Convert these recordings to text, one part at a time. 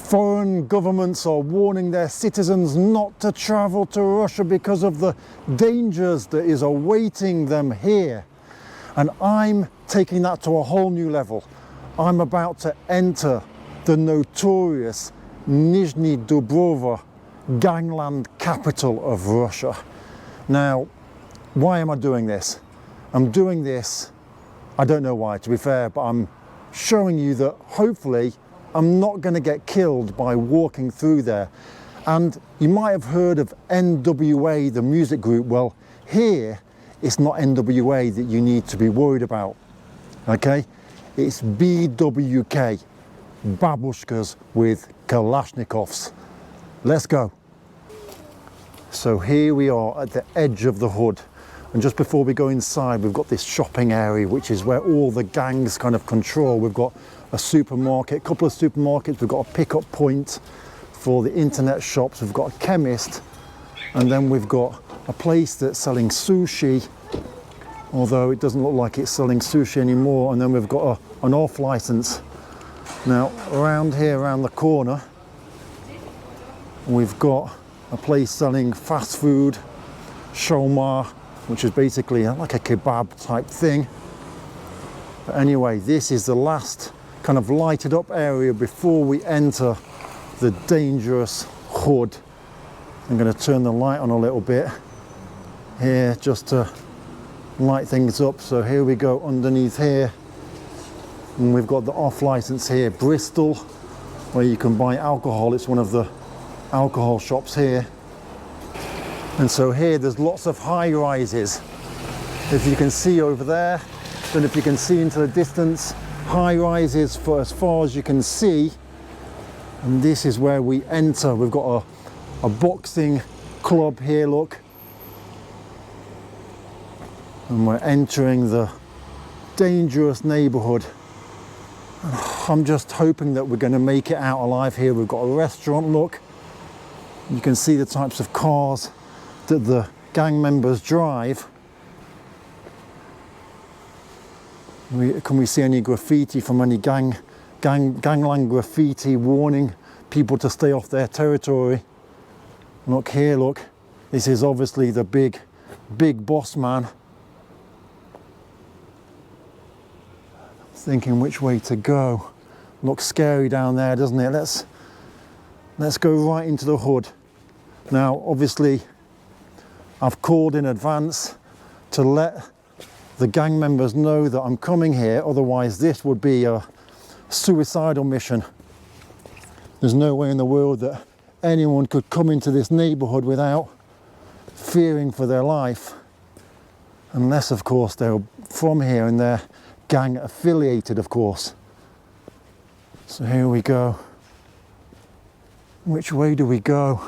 Foreign governments are warning their citizens not to travel to Russia because of the dangers that is awaiting them here. And I'm taking that to a whole new level. I'm about to enter the notorious Nizhny Dubrovo gangland capital of Russia. Now, why am I doing this? I'm doing this, I don't know why, to be fair, but I'm showing you that hopefully I'm not going to get killed by walking through there. And you might have heard of NWA, the music group. Well, here it's not NWA that you need to be worried about, okay? It's BWK, babushkas with Kalashnikovs. Let's go. So here we are at the edge of the hood. And just before we go inside, we've got this shopping area, which is where all the gangs kind of control. We've got a supermarket, a couple of supermarkets. We've got a pickup point for the internet shops. We've got a chemist. And then we've got a place that's selling sushi, although it doesn't look like it's selling sushi anymore. And then we've got an off license. Now, around here, around the corner, we've got a place selling fast food, shawarma, which is basically like a kebab type thing. But anyway, this is the last kind of lighted up area before we enter the dangerous hood. I'm going to turn the light on a little bit here just to light things up. So here we go underneath here, and we've got the off license here, Bristol, where you can buy alcohol. It's one of the alcohol shops here. And so here there's lots of high rises. If you can see over there, then if you can see into the distance, high rises for as far as you can see. And this is where we enter. We've got a boxing club here, look. And we're entering the dangerous neighborhood. I'm just hoping that we're going to make it out alive here. We've got a restaurant, look. You can see the types of cars that the gang members drive. Can we see any graffiti from any gangland graffiti warning people to stay off their territory? Look here, look. This is obviously the big boss man. Thinking which way to go. Looks scary down there, doesn't it? Let's go right into the hood. Now, obviously, I've called in advance to let the gang members know that I'm coming here, otherwise this would be a suicidal mission. There's no way in the world that anyone could come into this neighborhood without fearing for their life, unless of course they're from here and they're gang affiliated, of course. So here we go. Which way do we go?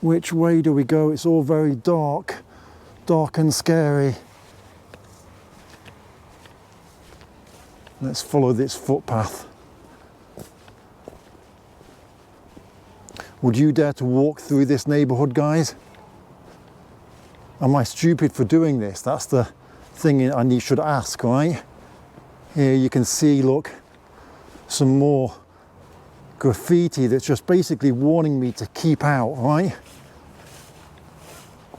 Which way do we go? It's all very dark and scary. Let's follow this footpath. Would you dare to walk through this neighborhood, guys? Am I stupid for doing this? That's the thing I should ask, right? Here you can see, look, some more graffiti that's just basically warning me to keep out, right?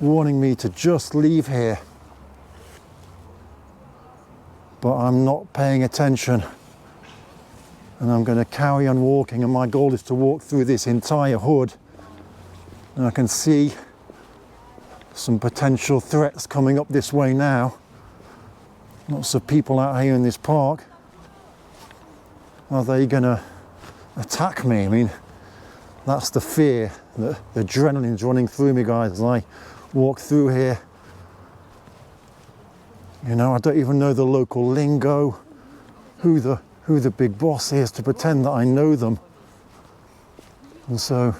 Warning me to just leave here. But I'm not paying attention. And I'm going to carry on walking, and my goal is to walk through this entire hood. And I can see some potential threats coming up this way now. Lots of people out here in this park. Are they going to attack me? I mean, that's the fear. The adrenaline's running through me, guys, as I walk through here. You know, I don't even know the local lingo, who the big boss is, to pretend that I know them. And so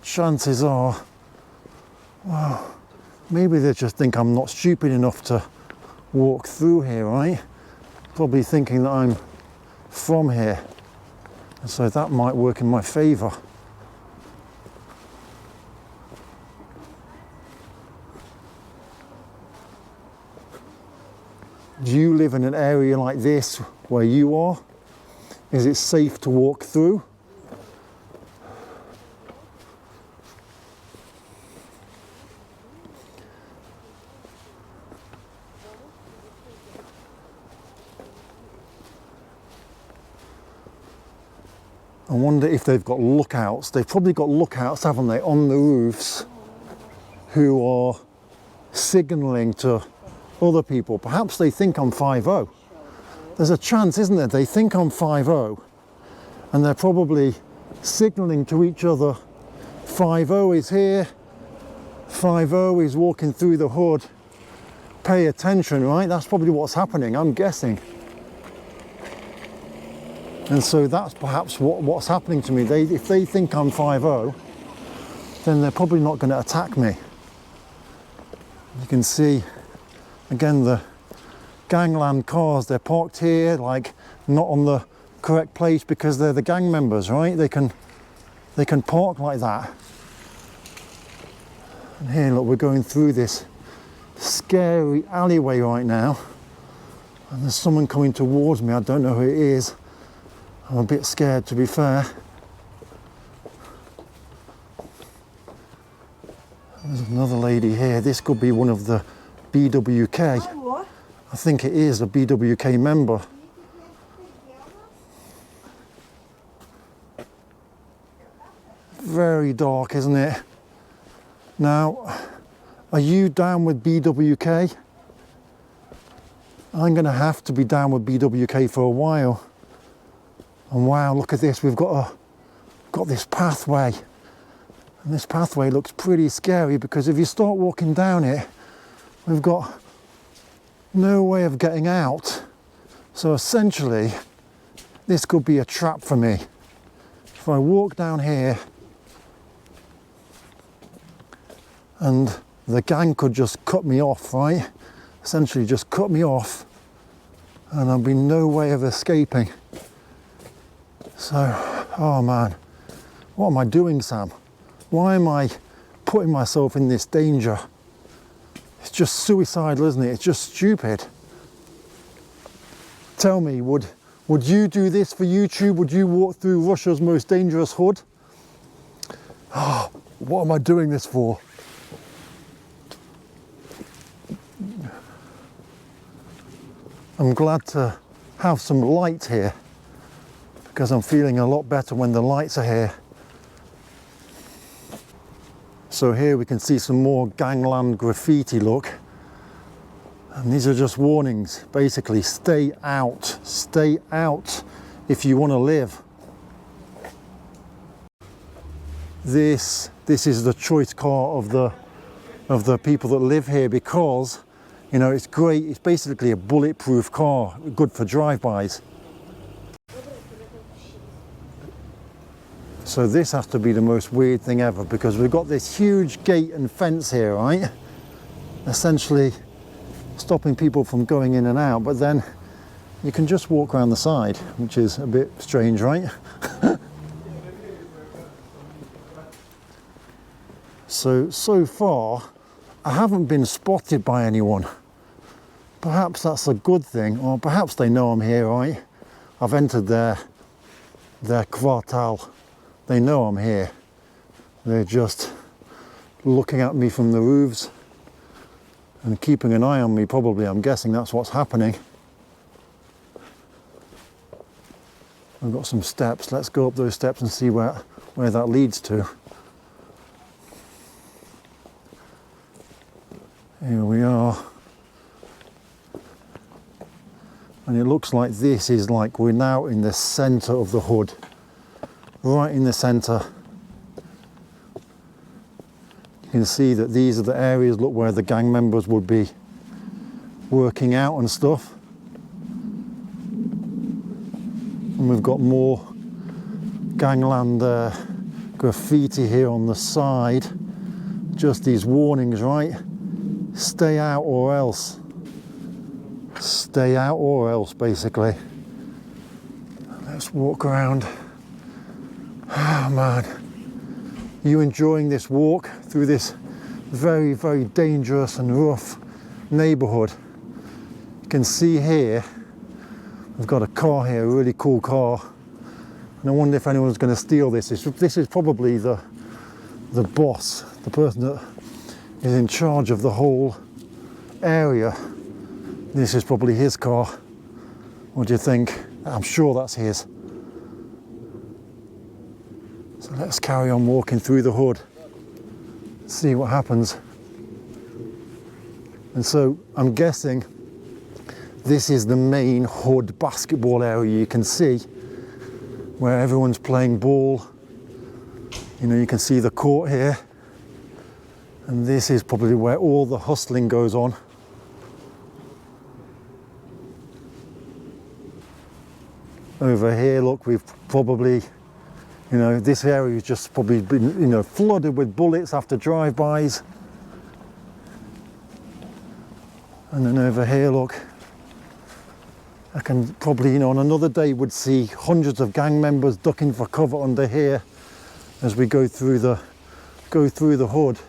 chances are, well, maybe they just think I'm not stupid enough to walk through here, right? Probably thinking that I'm from here. And so that might work in my favor. Do you live in an area like this where you are? Is it safe to walk through? I wonder if they've got lookouts. They've probably got lookouts, haven't they, on the roofs, who are signalling to other people. Perhaps they think I'm 5-0. There's a chance, isn't there? They think I'm 5-0 and they're probably signalling to each other, 5-0 is here, 5-0 is walking through the hood, pay attention, right? That's probably what's happening, I'm guessing. And so that's perhaps what's happening to me. If they think I'm 5-0, then they're probably not going to attack me. You can see, again, the gangland cars, they're parked here, like not on the correct place because they're the gang members, right? They can park like that. And here, look, we're going through this scary alleyway right now. And there's someone coming towards me. I don't know who it is. I'm a bit scared, to be fair. There's another lady here. This could be one of the BWK. I think it is a BWK member. Very dark, isn't it? Now, are you down with BWK? I'm going to have to be down with BWK for a while. And wow, look at this, we've got this pathway. And this pathway looks pretty scary because if you start walking down it, we've got no way of getting out. So essentially, this could be a trap for me. If I walk down here, and the gang could just cut me off, right? Essentially just cut me off, and there'll be no way of escaping. So, oh man, what am I doing, Sam? Why am I putting myself in this danger? It's just suicidal, isn't it? It's just stupid. Tell me, would you do this for YouTube? Would you walk through Russia's most dangerous hood? Oh, what am I doing this for? I'm glad to have some light here because I'm feeling a lot better when the lights are here. So here we can see some more gangland graffiti, look. And these are just warnings, basically, stay out if you want to live. This is the choice car of the people that live here because, you know, it's great. It's basically a bulletproof car, good for drive-bys. So this has to be the most weird thing ever because we've got this huge gate and fence here, right? Essentially stopping people from going in and out, but then you can just walk around the side, which is a bit strange, right? So far, I haven't been spotted by anyone. Perhaps that's a good thing, or perhaps they know I'm here, right? I've entered their kvartal. They know I'm here. They're just looking at me from the roofs and keeping an eye on me, probably. I'm guessing that's what's happening. We've got some steps. Let's go up those steps and see where that leads to. Here we are. And it looks like this is like we're now in the center of the hood. Right in the center. You can see that these are the areas, look, where the gang members would be working out and stuff. And we've got more gangland graffiti here on the side. Just these warnings, right? Stay out or else. Stay out or else, basically. Let's walk around. Oh man, are you enjoying this walk through this very, very dangerous and rough neighborhood? You can see here, we've got a car here, a really cool car. And I wonder if anyone's going to steal this. This is probably the boss, the person that is in charge of the whole area. This is probably his car. What do you think? I'm sure that's his. So let's carry on walking through the hood, see what happens. And so I'm guessing this is the main hood basketball area. You can see where everyone's playing ball. You know, you can see the court here. And this is probably where all the hustling goes on. Over here, look, we've probably, you know, this area has just probably been, you know, flooded with bullets after drive-bys. And then over here, look, I can probably, you know, on another day would see hundreds of gang members ducking for cover under here as we go through the hood.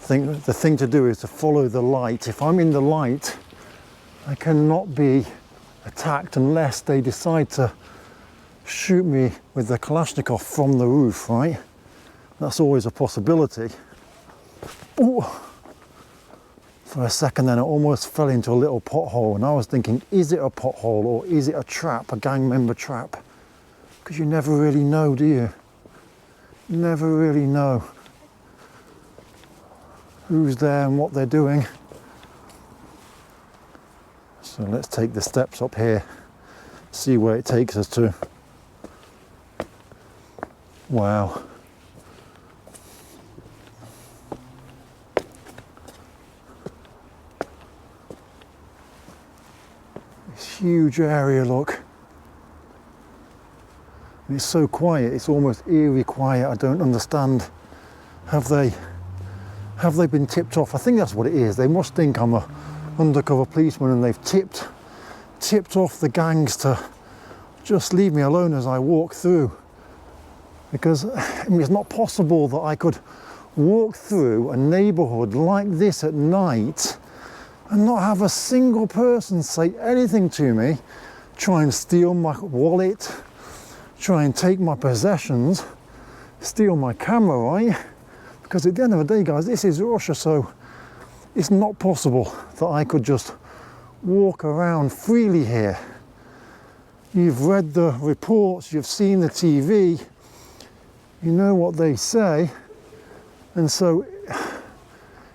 I think the thing to do is to follow the light. If I'm in the light, I cannot be attacked unless they decide to shoot me with the Kalashnikov from the roof, right? That's always a possibility. Ooh. For a second then I almost fell into a little pothole, and I was thinking, is it a pothole or is it a trap, a gang member trap? Because you never really know, do you? You never really know who's there and what they're doing. So let's take the steps up here, see where it takes us to. Wow. This huge area, look. And it's so quiet, it's almost eerie quiet. I don't understand. Have they been tipped off? I think that's what it is. They must think I'm a undercover policeman and they've tipped off the gangs to just leave me alone as I walk through. Because I mean, it's not possible that I could walk through a neighborhood like this at night and not have a single person say anything to me, try and steal my wallet, try and take my possessions, steal my camera, right? Because at the end of the day, guys, this is Russia, so it's not possible that I could just walk around freely here. You've read the reports, you've seen the TV, you know what they say, and so,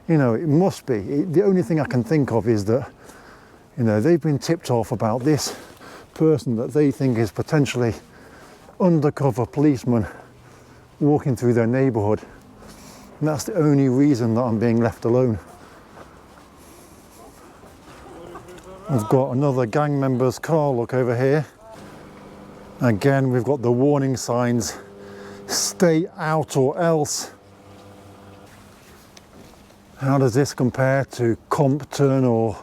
you know, it must be. The only thing I can think of is that, you know, they've been tipped off about this person that they think is potentially undercover policeman walking through their neighborhood. And that's the only reason that I'm being left alone. We've got another gang member's car, look over here. Again, we've got the warning signs, stay out or else. How does this compare to Compton or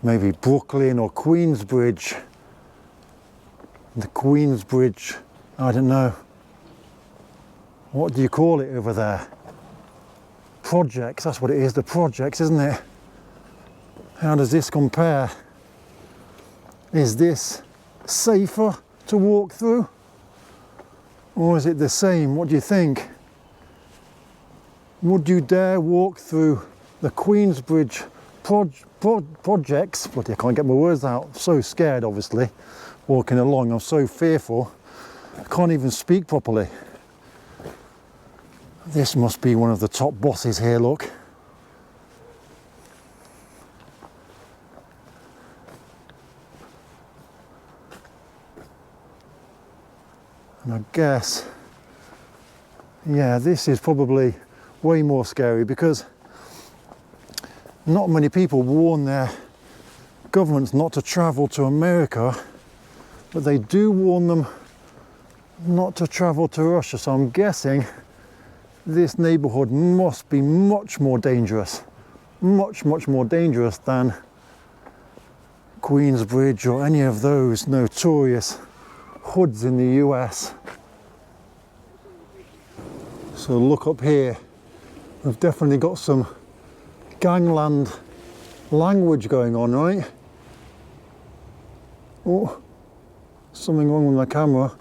maybe Brooklyn or Queensbridge? The Queensbridge, I don't know. What do you call it over there? Projects, that's what it is, the projects, isn't it? How does this compare? Is this safer to walk through? Or is it the same? What do you think? Would you dare walk through the Queensbridge projects? Bloody, I can't get my words out. I'm so scared, obviously, walking along. I'm so fearful. I can't even speak properly. This must be one of the top bosses here, look. And I guess, yeah, this is probably way more scary because not many people warn their governments not to travel to America, but they do warn them not to travel to Russia. So I'm guessing this neighborhood must be much more dangerous, much more dangerous than Queensbridge or any of those notorious hoods in the US. So look up here, we've definitely got some gangland language going on, right? Oh, something wrong with my camera.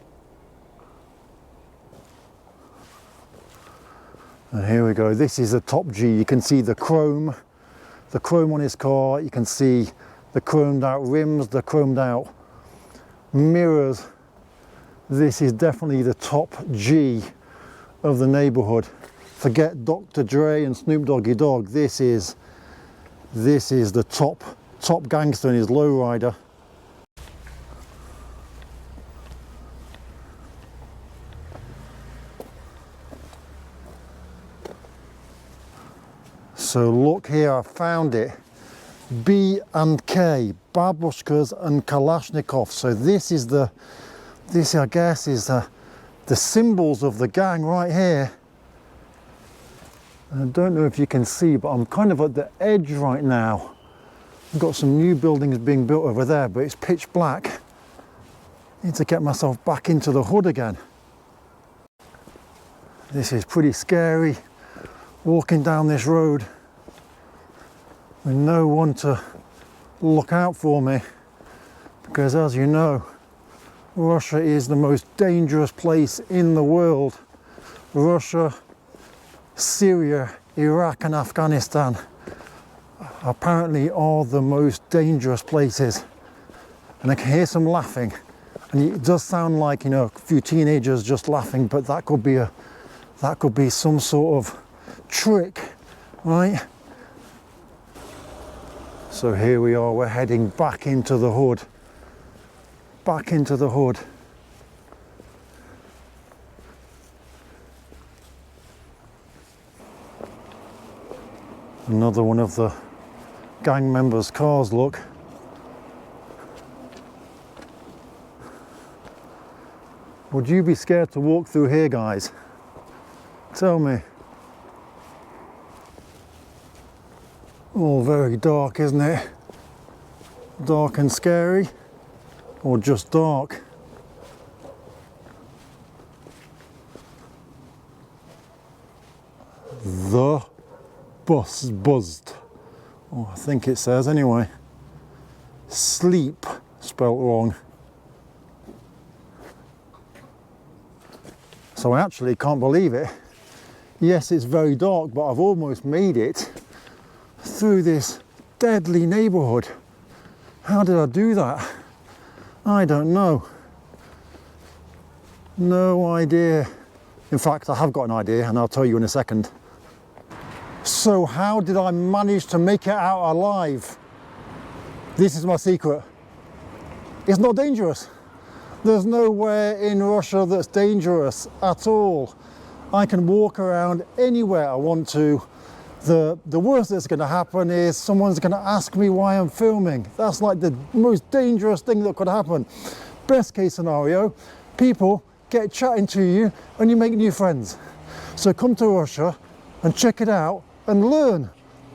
And here we go, this is the top G. You can see the chrome on his car, you can see the chromed out rims, the chromed out mirrors. This is definitely the top G of the neighborhood. Forget Dr. Dre and Snoop Doggy Dogg. This is the top gangster in his lowrider. So look here, I found it. B&K, babushkas and Kalashnikovs. So this I guess is the symbols of the gang right here. I don't know if you can see, but I'm kind of at the edge right now. I've got some new buildings being built over there, but it's pitch black. I need to get myself back into the hood again. This is pretty scary, walking down this road with no one to look out for me, because as you know, Russia is the most dangerous place in the world. Russia, Syria, Iraq and Afghanistan apparently are the most dangerous places. And I can hear some laughing, and it does sound like, you know, a few teenagers just laughing, but that could be some sort of trick, right? So here we are, we're heading back into the hood. Back into the hood. Another one of the gang members' cars, look. Would you be scared to walk through here, guys? Tell me. Oh, very dark, isn't it? Dark and scary, or just dark? The bus buzzed. Oh, I think it says anyway. Sleep, spelt wrong. So I actually can't believe it. Yes, it's very dark, but I've almost made it through this deadly neighborhood. How did I do that? I don't know. No idea. In fact, I have got an idea, and I'll tell you in a second. So how did I manage to make it out alive? This is my secret. It's not dangerous. There's nowhere in Russia that's dangerous at all. I can walk around anywhere I want to. The worst that's going to happen is someone's going to ask me why I'm filming. That's like the most dangerous thing that could happen. Best case scenario, people get chatting to you and you make new friends. So come to Russia and check it out and learn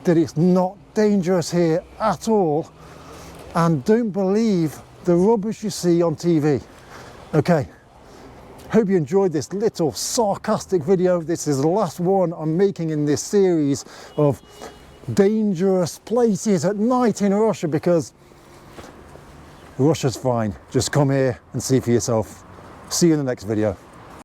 that it's not dangerous here at all. And don't believe the rubbish you see on TV. Okay. Hope you enjoyed this little sarcastic video. This is the last one I'm making in this series of dangerous places at night in Russia, because Russia's fine. Just come here and see for yourself. See you in the next video.